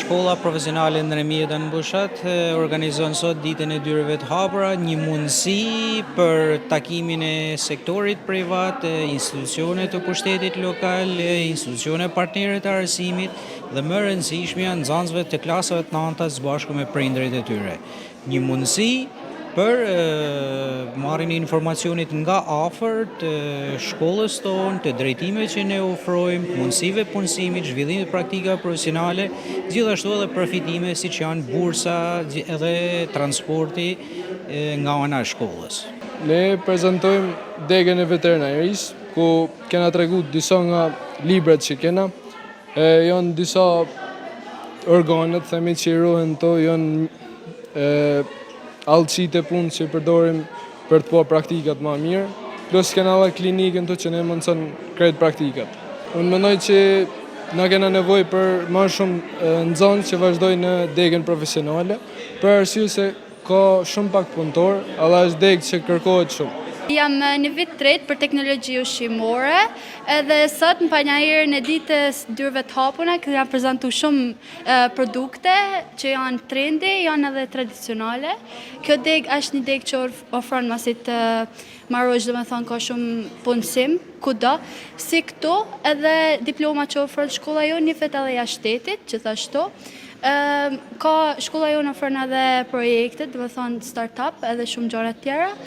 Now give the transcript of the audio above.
Shkolla Profesionale Ndërmjet Mbushat organizon sot ditën e dyreve të hapura, një mundësi për takimin e sektorit privat, institucione të pushtetit lokal, institucione partnere të arsimit dhe më rëndësishmja nxënësve të klasave të nënta së bashku me prindërit e tyre. Një mundësi për marrjen e informacionit nga afër të shkollës tonë, të drejtimeve që ne ofrojmë, mundësive punësimit, zhvillimit praktikave profesionale, gjithashtu edhe përfitime siç janë bursa edhe transporti nga ana e shkollës. Ne prezantojmë degën e veterinarisë, ku kena tregu disa nga librat që kena. Janë disa organet, themi që i ruhen to, janë allëqit e punë që i përdorim për të po praktikat ma mirë, plus kena dhe klinikën të që ne mundëson krejt praktikat. Unë mendoj që na kena nevoj për ma shumë nxënës që vazhdojnë në degën profesionale, për arsye se ka shumë pak punëtor, edhe është degë që kërkohet shumë. Jam në vit tretë për teknologji ushqimore, edhe sot në panjahirën e ditës dyreve të hapuna, këtë jam prezentu shumë produkte që janë trendi, janë edhe tradicionale. Kjo degë është një degë që ofron masit marrësh, dhe me thonë ka shumë punësim, kudo, si këto edhe diploma që ofron shkolla jo një fet edhe jashtë shtetit, gjithashtu. Ka shkolla jo në ofron edhe projekte, dhe me thonë start-up edhe shumë gjëra tjera.